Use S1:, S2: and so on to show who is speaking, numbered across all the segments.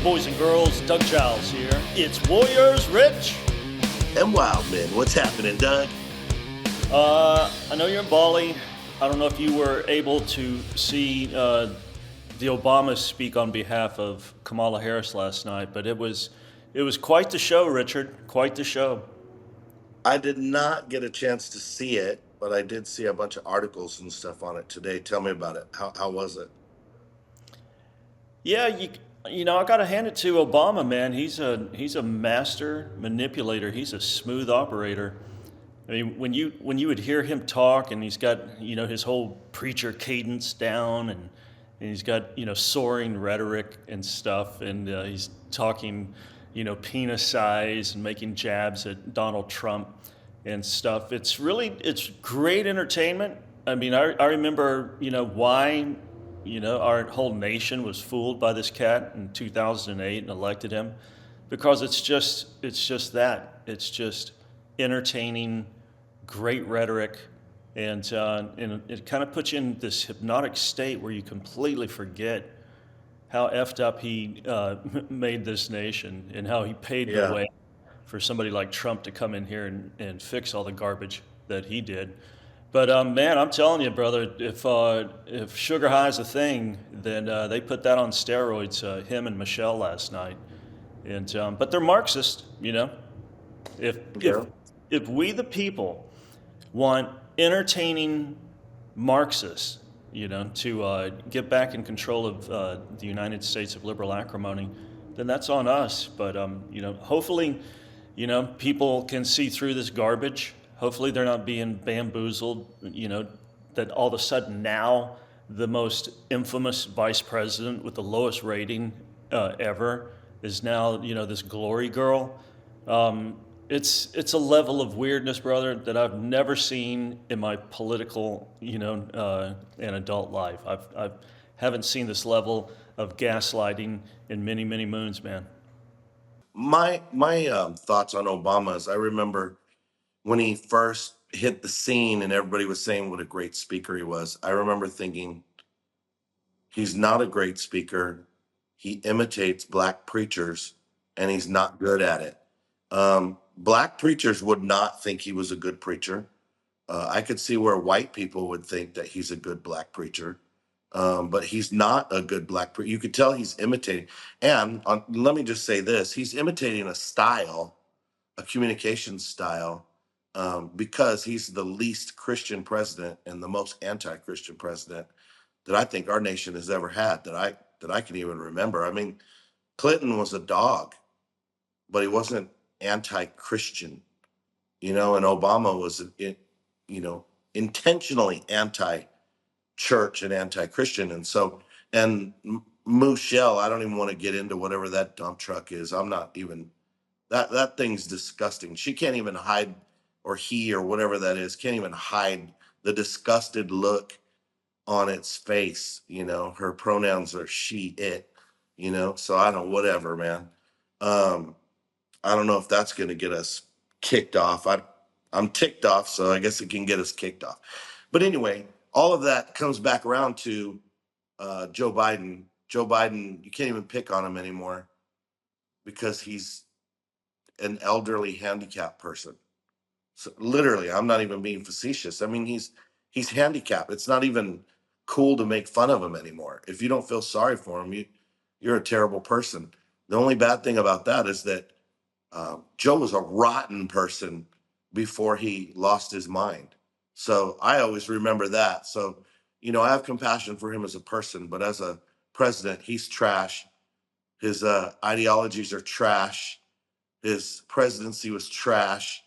S1: boys and girls, Doug Giles here. It's Warriors, Rich.
S2: And Wildmen. What's happening, Doug?
S1: I know you're in Bali. I don't know if you were able to see the Obama speak on behalf of Kamala Harris last night, but it was quite the show, Richard. Quite the show.
S2: I did not get a chance to see it, but I did see a bunch of articles and stuff on it today. Tell me about it. How was it?
S1: Yeah, you know I got to hand it to Obama, man. He's a master manipulator. He's a smooth operator. I mean, when you would hear him talk, and he's got his whole preacher cadence down, and he's got soaring rhetoric and stuff, and he's talking penis size and making jabs at Donald Trump and stuff. It's great entertainment. I mean, I remember why our whole nation was fooled by this cat in 2008 and elected him, because it's just that it's just entertaining, great rhetoric, and it kind of puts you in this hypnotic state where you completely forget how effed up he made this nation, and how he paved the
S2: Yeah.
S1: way for somebody like Trump to come in here and fix all the garbage that he did. But man, I'm telling you, brother, if sugar high is a thing, then they put that on steroids. Him and Michelle last night, and but they're Marxist, you know. If if
S2: Yeah.
S1: if we the people want entertaining Marxists, to get back in control of the United States of liberal acrimony, then that's on us. But hopefully, people can see through this garbage. Hopefully, they're not being bamboozled. That all of a sudden now the most infamous vice president with the lowest rating ever is now this glory girl. It's a level of weirdness, brother, that I've never seen in my political, and adult life. I've haven't seen this level of gaslighting in many, many moons, man.
S2: My thoughts on Obama is I remember when he first hit the scene and everybody was saying what a great speaker he was. I remember thinking, he's not a great speaker. He imitates black preachers, and he's not good at it. Black preachers would not think he was a good preacher. I could see where white people would think that he's a good black preacher, but he's not a good black preacher. You could tell he's imitating. And let me just say this: he's imitating a style, a communication style, because he's the least Christian president and the most anti-Christian president that I think our nation has ever had, that I can even remember. I mean, Clinton was a dog, but he wasn't anti-Christian, and Obama was, you know, intentionally anti-church and anti-Christian. And so, and Michelle, I don't even want to get into whatever that dump truck is. I'm not even, that thing's disgusting. She can't even hide, or he or whatever that is, can't even hide the disgusted look on its face. Her pronouns are she, it, so I don't, whatever, man. Um, I don't know if that's going to get us kicked off. I'm ticked off, so I guess it can get us kicked off. But anyway, all of that comes back around to Joe Biden. Joe Biden, you can't even pick on him anymore because he's an elderly handicapped person. So literally, I'm not even being facetious. I mean, he's handicapped. It's not even cool to make fun of him anymore. If you don't feel sorry for him, you're a terrible person. The only bad thing about that is that Joe was a rotten person before he lost his mind. So I always remember that. So, I have compassion for him as a person, but as a president, he's trash. His ideologies are trash. His presidency was trash.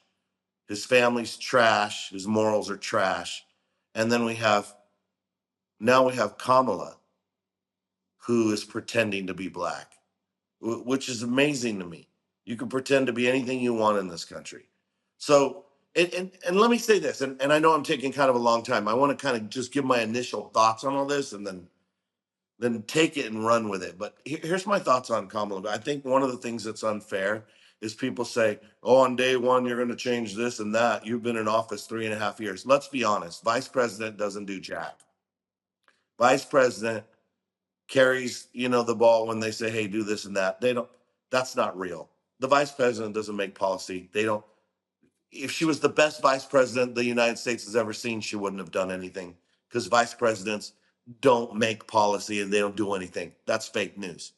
S2: His family's trash. His morals are trash. And then now we have Kamala, who is pretending to be black, which is amazing to me. You can pretend to be anything you want in this country. So, and let me say this, and I know I'm taking kind of a long time. I want to kind of just give my initial thoughts on all this, and then take it and run with it. But here's my thoughts on Kamala. I think one of the things that's unfair is people say, "Oh, on day one you're going to change this and that. You've been in office 3.5 years." Let's be honest. Vice president doesn't do jack. Vice president carries, the ball when they say, hey, do this and that. They don't, that's not real. The vice president doesn't make policy. They don't, if she was the best vice president the United States has ever seen, she wouldn't have done anything because vice presidents don't make policy and they don't do anything. That's fake news.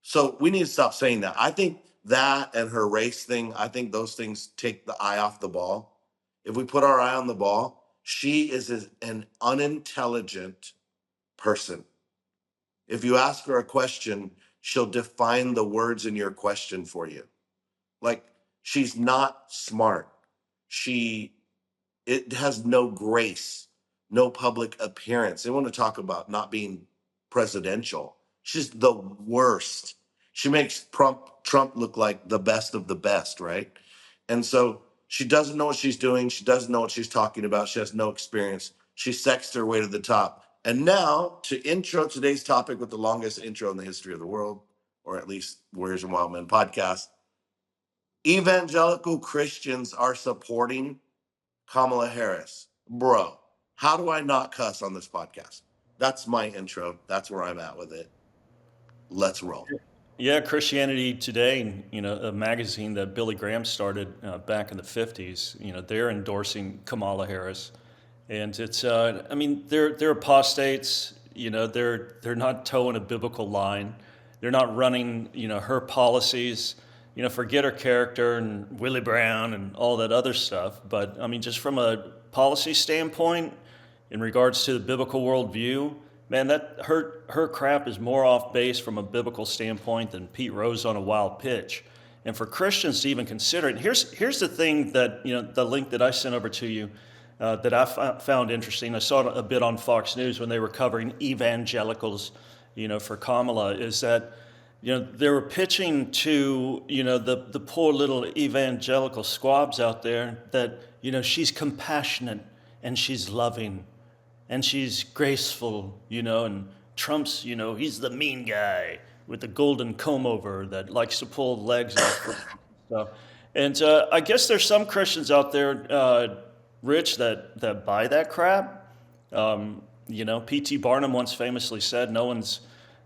S2: So we need to stop saying that. I think that and her race thing, I think those things take the eye off the ball. If we put our eye on the ball, she is an unintelligent person. If you ask her a question, she'll define the words in your question for you. Like, she's not smart. She it has no grace, no public appearance. They want to talk about not being presidential. She's the worst. She makes Trump look like the best of the best, right? And so she doesn't know what she's doing. She doesn't know what she's talking about. She has no experience. She sexed her way to the top. And now to intro today's topic with the longest intro in the history of the world, or at least Warriors and Wildmen podcast, evangelical Christians are supporting Kamala Harris. Bro, how do I not cuss on this podcast? That's my intro. That's where I'm at with it. Let's roll.
S1: Yeah, Christianity Today, a magazine that Billy Graham started back in the 50s, they're endorsing Kamala Harris. And it's, I mean, they're apostates, they're not towing a biblical line. They're not running, her policies, forget her character and Willie Brown and all that other stuff. But I mean, just from a policy standpoint, in regards to the biblical worldview, man, that her crap is more off base from a biblical standpoint than Pete Rose on a wild pitch. And for Christians to even consider it, here's the thing that the link that I sent over to you that I found interesting. I saw it a bit on Fox News when they were covering evangelicals, for Kamala, is that they were pitching to the poor little evangelical squabs out there that she's compassionate and she's loving and she's graceful, and Trump's, he's the mean guy with the golden comb over that likes to pull legs off. So, and I guess there's some Christians out there, Rich, that buy that crap. P.T. Barnum once famously said, "No one's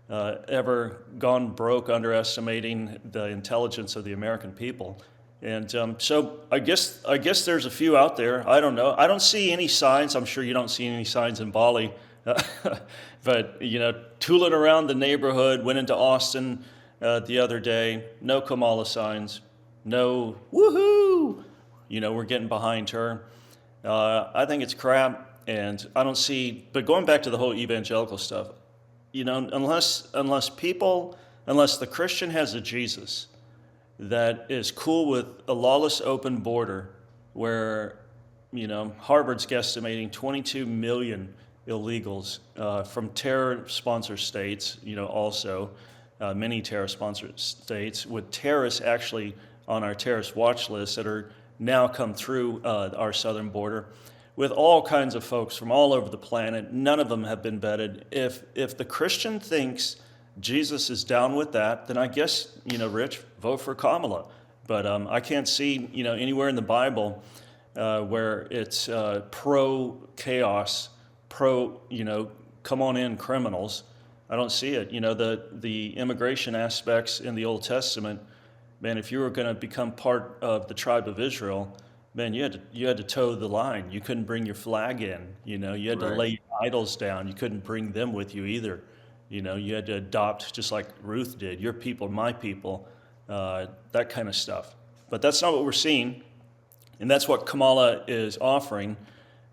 S1: ever gone broke underestimating the intelligence of the American people." And so I guess there's a few out there. I don't know. I don't see any signs. I'm sure you don't see any signs in Bali. But, tooling around the neighborhood, went into Austin the other day. No Kamala signs. No woohoo. We're getting behind her. I think it's crap. And I don't see, but going back to the whole evangelical stuff, unless the Christian has a Jesus that is cool with a lawless open border where, Harvard's guesstimating 22 million illegals from terror sponsor states, also many terror sponsor states, with terrorists actually on our terrorist watch list that are now come through our southern border, with all kinds of folks from all over the planet. None of them have been vetted. If the Christian thinks Jesus is down with that, then I guess, Rich, vote for Kamala. But I can't see, anywhere in the Bible where it's pro-chaos, come on in criminals. I don't see it. The immigration aspects in the Old Testament, man, if you were going to become part of the tribe of Israel, man, you had to toe the line. You couldn't bring your flag in. You had to
S2: Right.
S1: lay your idols down. You couldn't bring them with you either. You had to adopt, just like Ruth did, your people, my people, that kind of stuff. But that's not what we're seeing, and that's what Kamala is offering.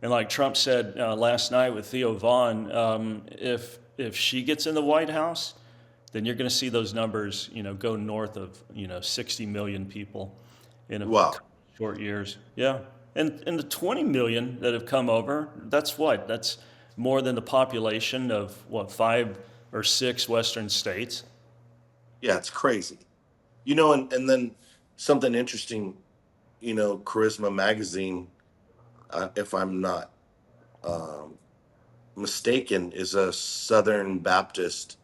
S1: And like Trump said last night with Theo Vaughn, if she gets in the White House, then you're going to see those numbers, go north of 60 million people in a
S2: Wow.
S1: short years. Yeah, and the 20 million that have come over, that's what? That's more than the population of 5 or 6 Western states.
S2: Yeah, it's crazy. And then something interesting, Charisma Magazine, if I'm not um, mistaken, is a Southern Baptist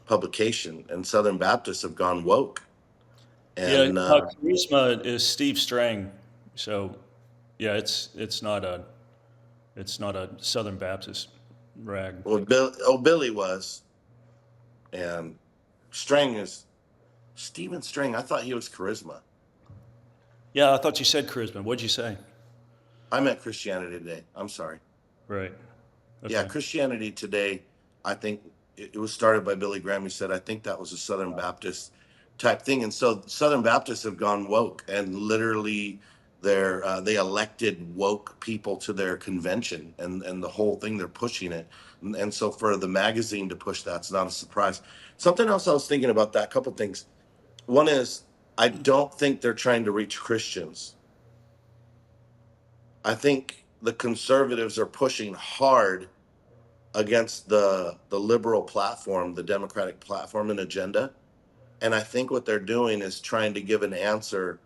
S2: publication, and Southern Baptists have gone woke.
S1: Yeah,
S2: And
S1: Charisma is Steve Strang, so yeah, it's not a Southern Baptist rag.
S2: well, Billy was. And Strang is Stephen Strang. I thought he was charisma.
S1: Yeah, I thought you said charisma. What'd you say?
S2: I meant Christianity Today. I'm sorry.
S1: Right.
S2: Yeah,
S1: Okay.
S2: Christianity Today, I think it was started by Billy Graham. He said, I think that was a Southern Baptist type thing. And so Southern Baptists have gone woke and literally they elected woke people to their convention and the whole thing, they're pushing it. And so for the magazine to push that's not a surprise. Something else I was thinking about that, couple things. One is I don't think they're trying to reach Christians. I think the conservatives are pushing hard against the liberal platform, the Democratic platform and agenda. And I think what they're doing is trying to give an answer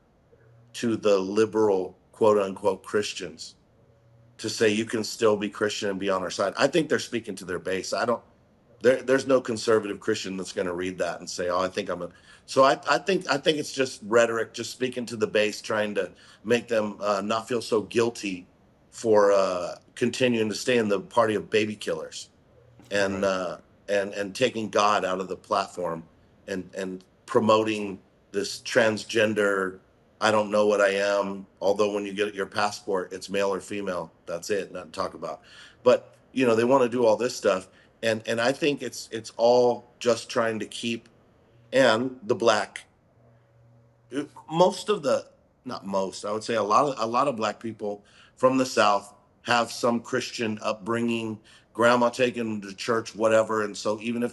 S2: to the liberal quote unquote Christians to say you can still be Christian and be on our side. I think they're speaking to their base. I don't there's no conservative Christian that's going to read that and say, "Oh, I think I'm a." So I think it's just rhetoric, just speaking to the base, trying to make them not feel so guilty for continuing to stay in the party of baby killers and
S1: Right.
S2: and taking God out of the platform and promoting this transgender. I don't know what I am. Although when you get your passport, it's male or female. That's it. Nothing to talk about. But they want to do all this stuff, and I think it's all just trying to keep and the black most of the not most I would say a lot of black people from the south have some Christian upbringing, grandma taking them to church, whatever. And so even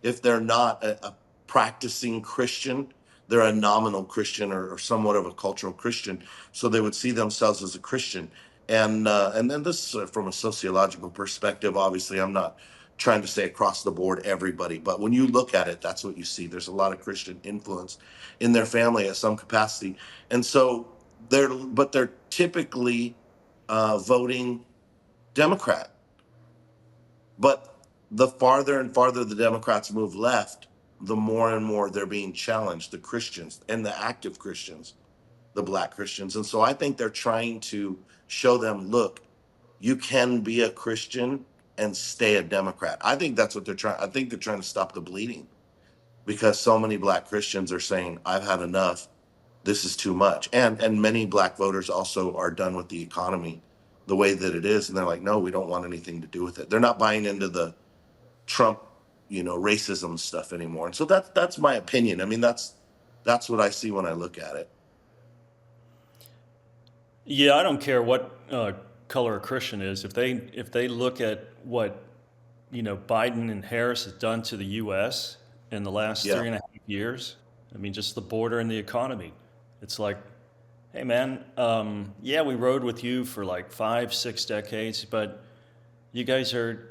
S2: if they're not a practicing Christian, they're a nominal Christian or somewhat of a cultural Christian, so they would see themselves as a Christian. And then this from a sociological perspective, obviously I'm not trying to say across the board everybody, but when you look at it, that's what you see. There's a lot of Christian influence in their family at some capacity. And so they're typically voting Democrat. But the farther and farther the Democrats move left, the more and more they're being challenged, the Christians and the active Christians, the black Christians. And so I think they're trying to show them, look, you can be a Christian and stay a Democrat. I think that's what they're trying. I think they're trying to stop the bleeding because so many black Christians are saying, I've had enough. This is too much. And many black voters also are done with the economy the way that it is. And they're like, no, we don't want anything to do with it. They're not buying into the Trump, racism stuff anymore. And so that's my opinion. I mean, that's what I see when I look at it.
S1: Yeah, I don't care what color a Christian is. If they look at what Biden and Harris has done to the U.S. in the last
S2: Yeah.
S1: 3.5 years, I mean, just the border and the economy. It's like, hey man, yeah, we rode with you for like 5, 6 decades, but you guys are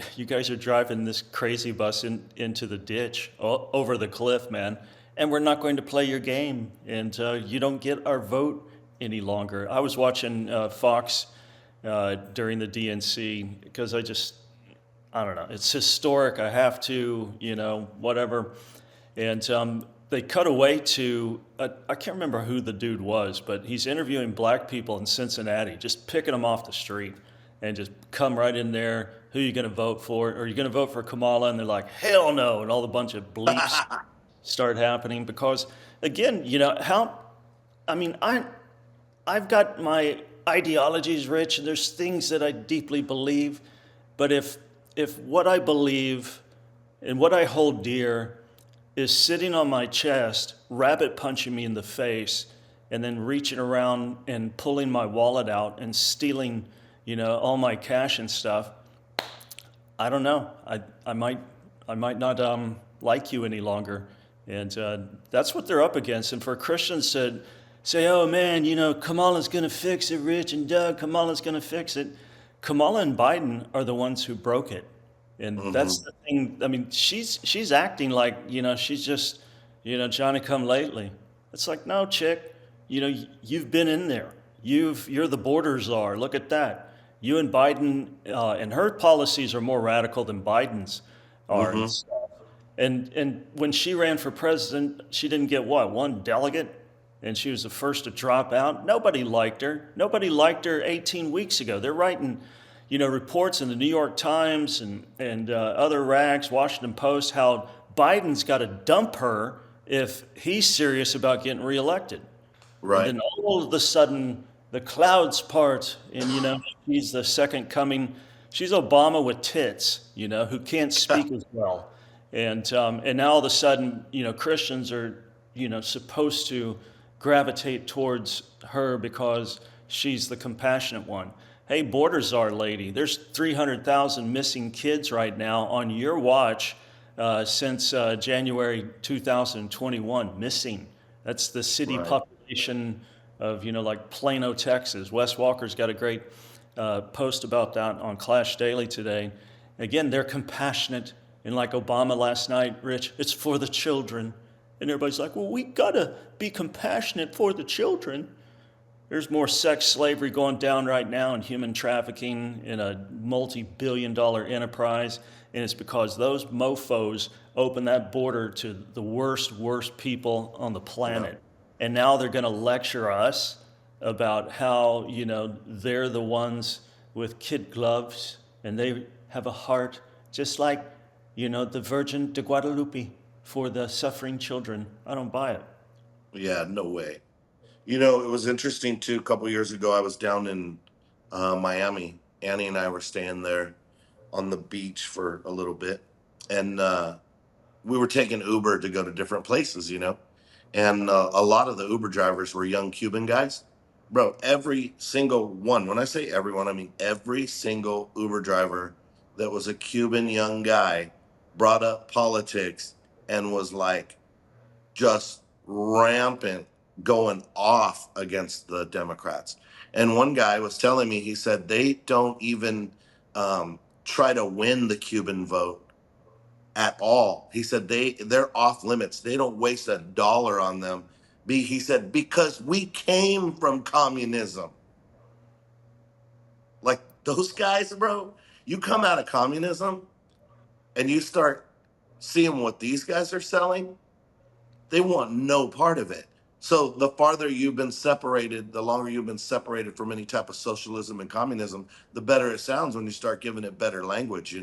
S1: driving this crazy bus into the ditch over the cliff, man, and we're not going to play your game, and you don't get our vote any longer. I was watching Fox during the DNC because I don't know, it's historic. I have to, whatever. And they cut away to, I can't remember who the dude was, but he's interviewing black people in Cincinnati, just picking them off the street and just come right in there. Who are you going to vote for? Are you going to vote for Kamala? And they're like, hell no. And all the bunch of bleeps start happening because, again, I mean, I've got my ideologies, Rich, and there's things that I deeply believe. But if what I believe and what I hold dear is sitting on my chest, rabbit punching me in the face, and then reaching around and pulling my wallet out and stealing, all my cash and stuff, I don't know. I might not like you any longer, and that's what they're up against. And for Christians to say, "Oh man, Kamala's going to fix it, Rich and Doug. Kamala's going to fix it." Kamala and Biden are the ones who broke it, and that's
S2: Hmm.
S1: the thing. I mean, she's acting like she's just Johnny come lately. It's like, no, chick, you've been in there. You're the border czar. Look at that. You and Biden, and her policies are more radical than Biden's are. And
S2: Hmm.
S1: stuff. And when she ran for president, she didn't get what, one delegate, and she was the first to drop out. Nobody liked her. Nobody liked her 18 weeks ago. They're writing, reports in the New York Times and other rags, Washington Post, how Biden's got to dump her if he's serious about getting reelected. And
S2: Right.
S1: then all of a sudden, the clouds part, and she's the second coming. She's Obama with tits, who can't speak as well. And now all of a sudden, Christians are, supposed to gravitate towards her because she's the compassionate one. Hey, border czar lady, there's 300,000 missing kids right now on your watch since January 2021, missing. That's the city
S2: Right.
S1: population of, like Plano, Texas. Wes Walker's got a great post about that on Clash Daily today. Again, they're compassionate. And like Obama last night, Rich, it's for the children. And everybody's like, well, we got to be compassionate for the children. There's more sex slavery going down right now and human trafficking in a multi-billion-dollar enterprise. And it's because those mofos opened that border to the worst people on the
S2: Yeah.
S1: planet. And now they're going to lecture us about how, they're the ones with kid gloves and they have a heart just like, the Virgin de Guadalupe for the suffering children. I don't buy it.
S2: Yeah. No way. It was interesting too. A couple years ago, I was down in Miami. Annie and I were staying there on the beach for a little bit, and we were taking Uber to go to different places. And a lot of the Uber drivers were young Cuban guys. Bro, every single one. When I say everyone, I mean every single Uber driver that was a Cuban young guy brought up politics and was like just rampant, going off against the Democrats. And one guy was telling me, he said they don't even try to win the Cuban vote at all. He said they're off limits. They don't waste a dollar on them. He said because we came from communism. Like those guys, bro. You come out of communism and you start seeing what these guys are selling. They want no part of it. So the farther you've been separated, the longer you've been separated from any type of socialism and communism, the better it sounds when you start giving it better language.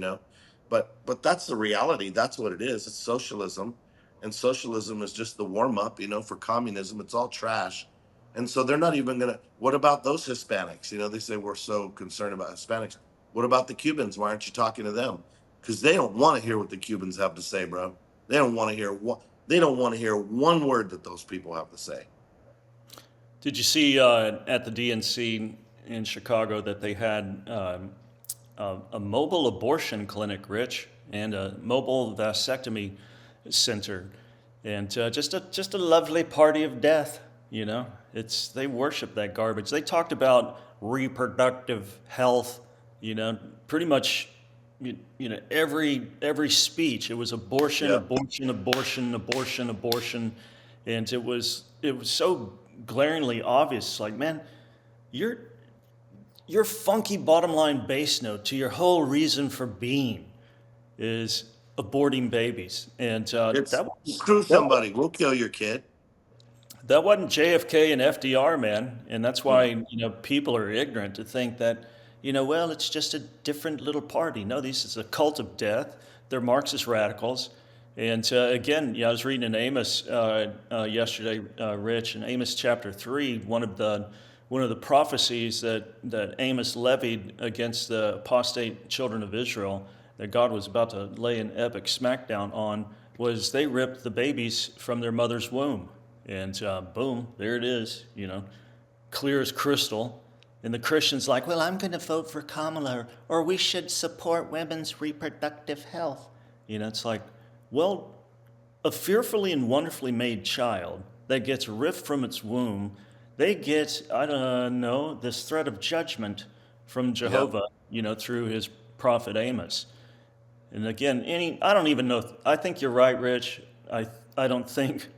S2: But that's the reality. That's what it is. It's socialism. And socialism is just the warm up, for communism. It's all trash. And so they're not even gonna what about those Hispanics? They say we're so concerned about Hispanics. What about the Cubans? Why aren't you talking to them? Because they don't want to hear what the Cubans have to say, bro. They don't want to hear what they don't want to hear one word that those people have to say.
S1: Did you see at the DNC in Chicago that they had a mobile abortion clinic, Rich, and a mobile vasectomy center, and just a lovely party of death. They worship that garbage. They talked about reproductive health. Pretty much. Every speech it was abortion,
S2: Yeah.
S1: abortion, abortion, abortion, abortion, and it was so glaringly obvious. Like, man, your your funky bottom line base note to your whole reason for being is aborting babies, and
S2: It's screw
S1: that
S2: somebody. We'll kill your kid.
S1: that wasn't JFK and FDR, man, and that's why
S2: Mm.
S1: people are ignorant to think that well, it's just a different little party. No, this is a cult of death. They're Marxist radicals, and again, I was reading in Amos yesterday, Rich, in Amos chapter 3, one of the prophecies that Amos levied against the apostate children of Israel, that God was about to lay an epic smackdown on, was they ripped the babies from their mother's womb. And boom, there it is, clear as crystal. And the Christian's like, well, I'm going to vote for Kamala, or we should support women's reproductive health. It's like, well, a fearfully and wonderfully made child that gets ripped from its womb, they get, I don't know, this threat of judgment from
S2: Yep.
S1: Jehovah, through his prophet Amos. And again, I don't even know. I think you're right, Rich. I don't think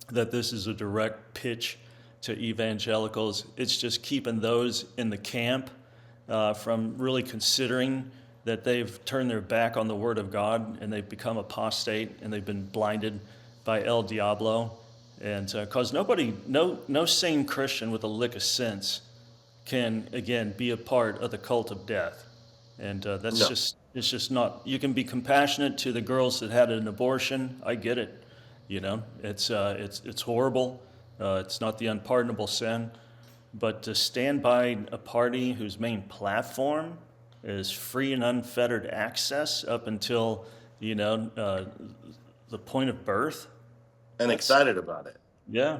S1: that this is a direct pitch to evangelicals. It's just keeping those in the camp from really considering that they've turned their back on the Word of God and they've become apostate and they've been blinded by El Diablo. And because no sane Christian with a lick of sense can, again, be a part of the cult of death. And that's
S2: No.
S1: just, It's just not. You can be compassionate to the girls that had an abortion. I get it. You know, it's horrible. It's not the unpardonable sin. But to stand by a party whose main platform is free and unfettered access up until, you know, the point of birth,
S2: And
S1: that's,
S2: excited about it.
S1: yeah.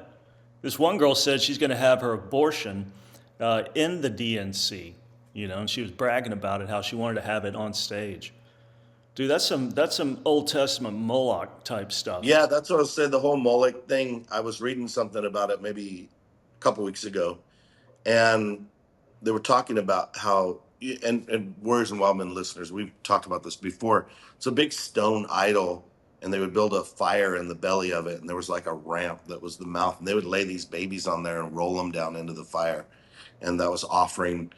S1: This one girl said she's going to have her abortion in the DNC, you know, and she was bragging about it, how she wanted to have it on stage. Dude, that's some Old Testament Moloch type stuff.
S2: Yeah, that's what I was saying. The whole Molech thing. I was reading something about it maybe a couple weeks ago, and they were talking about how, and Warriors and Wildmen listeners, we've talked about this before. It's a big stone idol, and they would build a fire in the belly of it, and there was like a ramp that was the mouth, and they would lay these babies on there and roll them down into the fire, and that was offering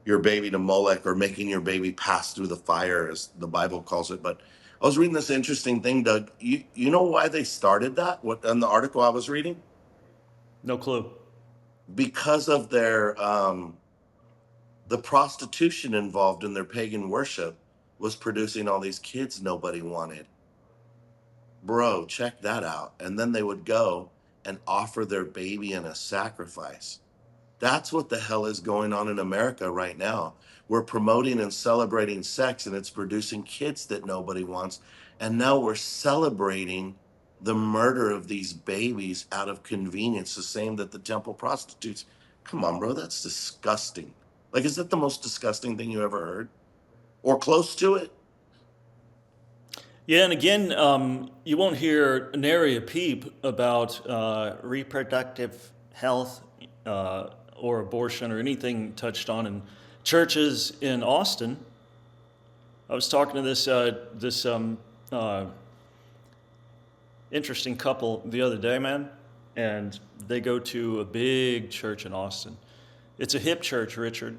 S2: your baby to Molech, or making your baby pass through the fire, as the Bible calls it. But I was reading this interesting thing, Doug. You know why they started that? What in the article I was reading?
S1: No clue.
S2: Because of their the prostitution involved in their pagan worship was producing all these kids nobody wanted. Bro, check that out. And then they would go and offer their baby in a sacrifice. That's what the hell is going on in America right now. We're promoting and celebrating sex, and it's producing kids that nobody wants. And now we're celebrating the murder of these babies out of convenience, the same that the temple prostitutes. Come on, bro, that's disgusting. Like, is that the most disgusting thing you ever heard? Or close to it?
S1: Yeah, and again, you won't hear nary a peep about reproductive health or abortion or anything touched on in churches in Austin. I was talking to this interesting couple the other day, man, and they go to a big church in Austin. It's a hip church, Richard.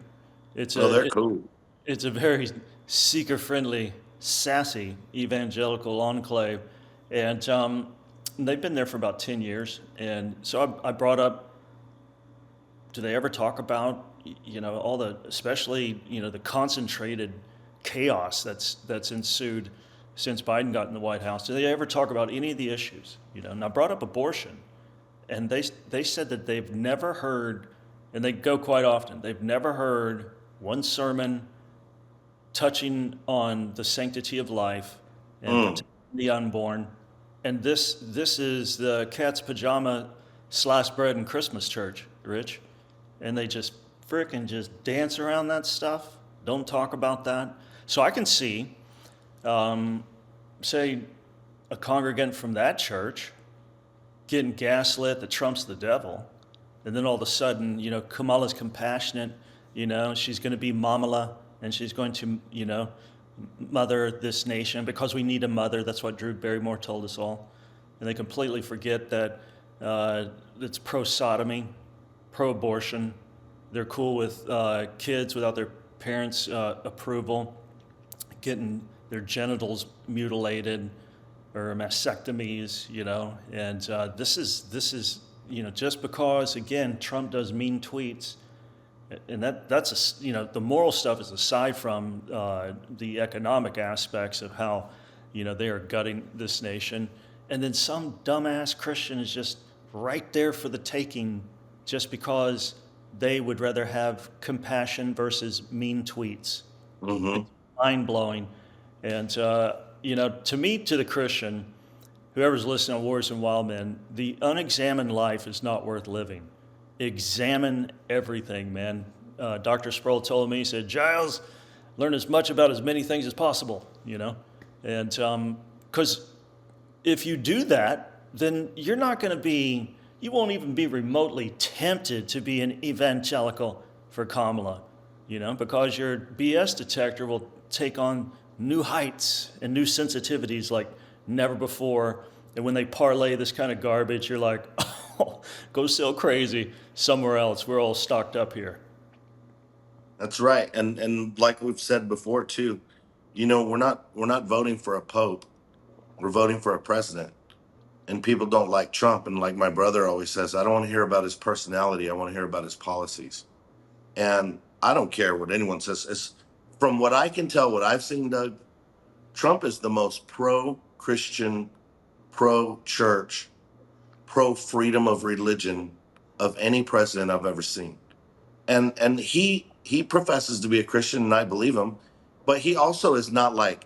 S1: It's
S2: Oh,
S1: a
S2: they're
S1: it,
S2: cool.
S1: it's a very seeker-friendly, sassy evangelical enclave, and they've been there for about 10 years. And so I brought up, do they ever talk about, you know, all the, especially, you know, the concentrated chaos that's ensued since Biden got in the White House? Do they ever talk about any of the issues? You know, and I brought up abortion, and they said that they've never heard, and they go quite often. They've never heard one sermon touching on the sanctity of life and
S2: Mm.
S1: protecting the unborn. And this is the cat's pajama sliced bread and Christmas church, Rich. And they just frickin' just dance around that stuff. Don't talk about that. So I can see, say, a congregant from that church getting gaslit that Trump's the devil. And then all of a sudden, you know, Kamala's compassionate, you know, she's going to be Mamala, and she's going to, you know, mother this nation because we need a mother. That's what Drew Barrymore told us all. And they completely forget that it's pro-sodomy, pro-abortion. They're cool with kids without their parents' approval, getting their genitals mutilated or mastectomies, you know. And this is, you know, just because, again, Trump does mean tweets, and that's you know, the moral stuff is aside from the economic aspects of how, you know, they are gutting this nation, and then some dumbass Christian is just right there for the taking, just because they would rather have compassion versus mean tweets.
S2: Hmm.
S1: It's mind blowing, and you know, to me, to the Christian, whoever's listening on Wars and Wild Men, the unexamined life is not worth living. Examine everything, man. Dr. Sproul told me, he said, Giles, learn as much about as many things as possible, you know? And because if you do that, then you're not going to be, you won't even be remotely tempted to be an evangelical for Kamala, you know, because your BS detector will take on new heights and new sensitivities like never before. And when they parlay this kind of garbage, you're like, oh, go sell crazy somewhere else. We're all stocked up here.
S2: That's right. And like we've said before too, you know, we're not voting for a pope. We're voting for a president. And people don't like Trump. And like my brother always says, I don't want to hear about his personality. I want to hear about his policies. And I don't care what anyone says. It's From what I can tell, what I've seen, Doug, Trump is the most pro-Christian, pro-church, pro-freedom of religion of any president I've ever seen. And he professes to be a Christian, and I believe him, but he also is not like,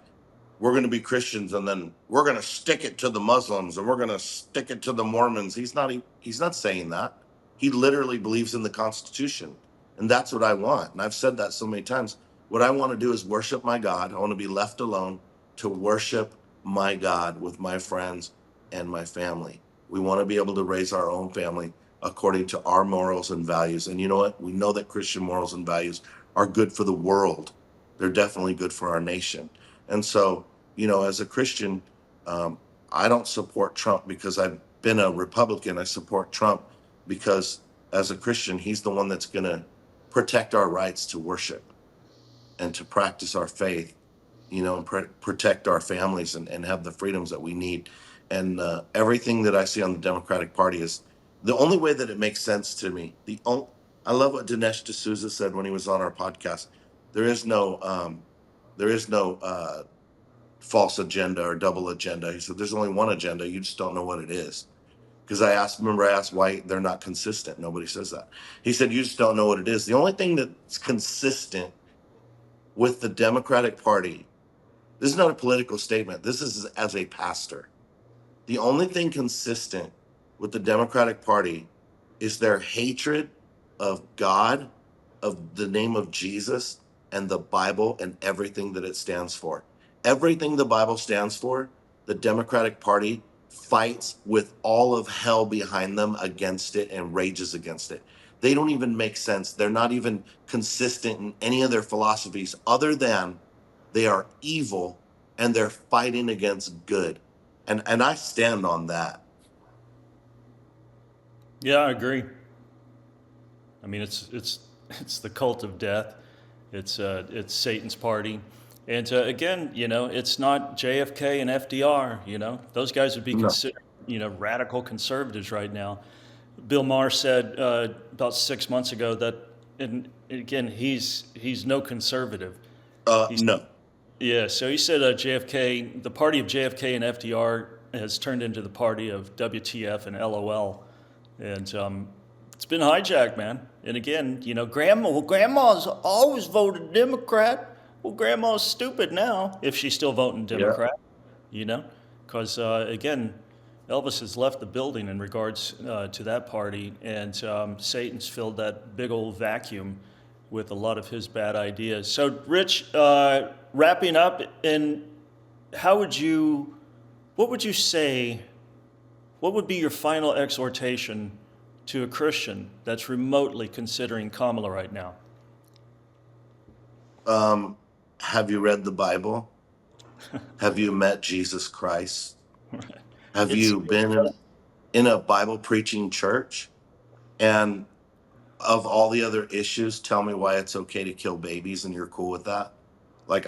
S2: we're going to be Christians and then we're going to stick it to the Muslims and we're going to stick it to the Mormons. He's not saying that. He literally believes in the Constitution, and that's what I want. And I've said that so many times. What I want to do is worship my God. I want to be left alone to worship my God with my friends and my family. We want to be able to raise our own family according to our morals and values. And you know what? We know that Christian morals and values are good for the world. They're definitely good for our nation. And so, as a Christian, um, I don't support Trump because I've been a Republican. I support Trump because, as a Christian, he's the one that's going to protect our rights to worship and to practice our faith, and protect our families and have the freedoms that we need. And everything that I see on the Democratic Party is the only way that it makes sense to me. I love what Dinesh D'Souza said when he was on our podcast. There is no false agenda or double agenda. He said there's only one agenda. You just don't know what it is. Because I asked why they're not consistent. Nobody says that. He said, you just don't know what it is. The only thing that's consistent with the Democratic Party, this is not a political statement. This is as a pastor. The only thing consistent with the Democratic Party is their hatred of God, of the name of Jesus, and the Bible and everything that it stands for. Everything the Bible stands for, the Democratic Party fights with all of hell behind them against it and rages against it. They don't even make sense. They're not even consistent in any of their philosophies other than they are evil and they're fighting against good. And I stand on that.
S1: Yeah, I agree. I mean, it's the cult of death. It's Satan's party, and again, it's not JFK and FDR. Those guys would be
S2: No.
S1: considered radical conservatives right now. Bill Maher said about 6 months ago that, and again, he's no conservative. He's
S2: No.
S1: Yeah, so he said JFK, the party of JFK and FDR has turned into the party of WTF and LOL, and it's been hijacked, man. And again, grandma's always voted Democrat. Well, grandma's stupid now if she's still voting
S2: Yeah.
S1: Democrat, you know, because again, Elvis has left the building in regards to that party, and Satan's filled that big old vacuum with a lot of his bad ideas. So, Rich, wrapping up, and what would you say, what would be your final exhortation to a Christian that's remotely considering Kamala right now?
S2: Have you read the Bible? Have you met Jesus Christ? Have
S1: It's
S2: you been in a Bible preaching church? And of all the other issues, tell me why it's okay to kill babies and you're cool with that. Like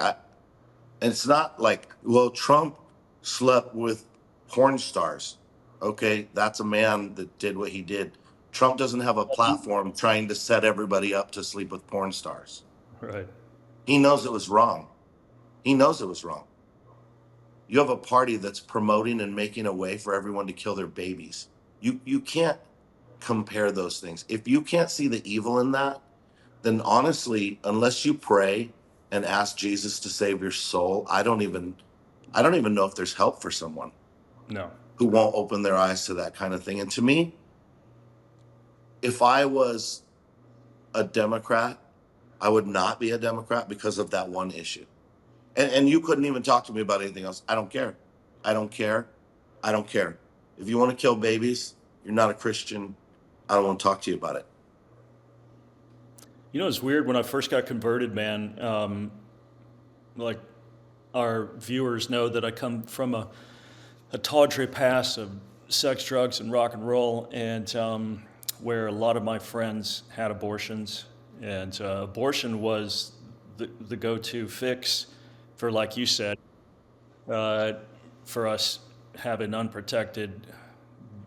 S2: it's not like, well, Trump slept with porn stars. Okay, that's a man that did what he did. Trump doesn't have a platform trying to set everybody up to sleep with porn stars.
S1: right.
S2: He knows it was wrong. He knows it was wrong. You have a party that's promoting and making a way for everyone to kill their babies. You can't compare those things. If you can't see the evil in that, then honestly, unless you pray and ask Jesus to save your soul, I don't even know if there's help for someone
S1: No.
S2: who won't open their eyes to that kind of thing. And to me, if I was a Democrat, I would not be a Democrat because of that one issue. And you couldn't even talk to me about anything else. I don't care. I don't care. I don't care. If you want to kill babies, you're not a Christian. I don't want to talk to you about it.
S1: It's weird when I first got converted, man. Like our viewers know that I come from a tawdry past of sex, drugs, and rock and roll, and where a lot of my friends had abortions, and abortion was the go-to fix for, like you said, uh, for us having unprotected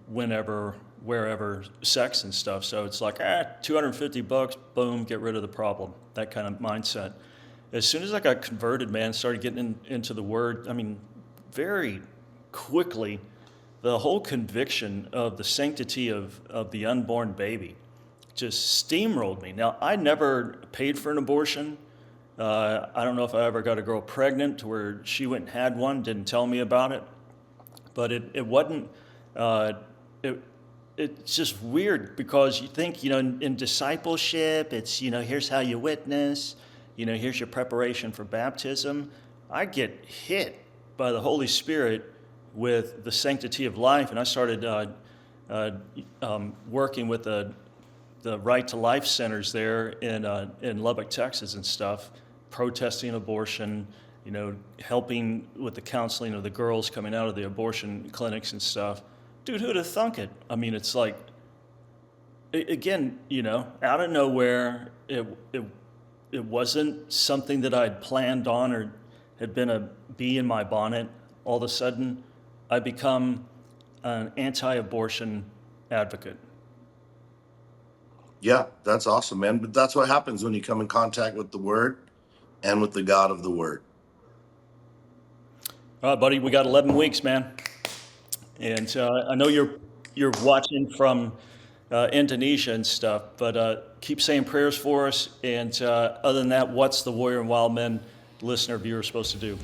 S1: whenever, wherever sex and stuff. So it's like, $250, boom, get rid of the problem. That kind of mindset. as soon as I got converted, man, started getting into the Word. I mean, very quickly, the whole conviction of the sanctity of the unborn baby just steamrolled me. Now, I never paid for an abortion. I don't know if I ever got a girl pregnant to where she went and had one, didn't tell me about it. But it wasn't, uh, it, it's just weird because you think, in discipleship, it's, here's how you witness, here's your preparation for baptism. I get hit by the Holy Spirit with the sanctity of life, and I started working with the Right to Life centers there in Lubbock, Texas, and stuff, protesting abortion, helping with the counseling of the girls coming out of the abortion clinics and stuff. Dude, who'd have thunk it? I mean, it's like, again, out of nowhere, it wasn't something that I'd planned on or had been a bee in my bonnet. All of a sudden, I become an anti-abortion advocate.
S2: Yeah, that's awesome, man. But that's what happens when you come in contact with the Word and with the God of the Word.
S1: All right, buddy, we got 11 weeks, man. And I know you're watching from Indonesia and stuff, but keep saying prayers for us. And other than that, what's the Warrior and Wild Men listener viewer supposed to do?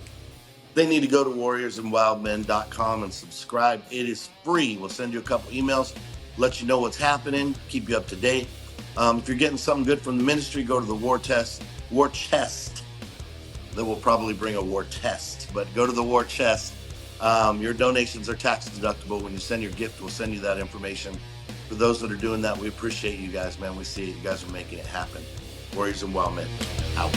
S2: They need to go to warriorsandwildmen.com and subscribe. It is free. We'll send you a couple emails, let you know what's happening, keep you up to date. If you're getting something good from the ministry, go to the war chest. That will probably bring a war test, but go to the war chest. Your donations are tax deductible. When you send your gift, we'll send you that information. For those that are doing that, we appreciate you guys, man. We see it. You guys are making it happen. Warriors and Wild Men, out.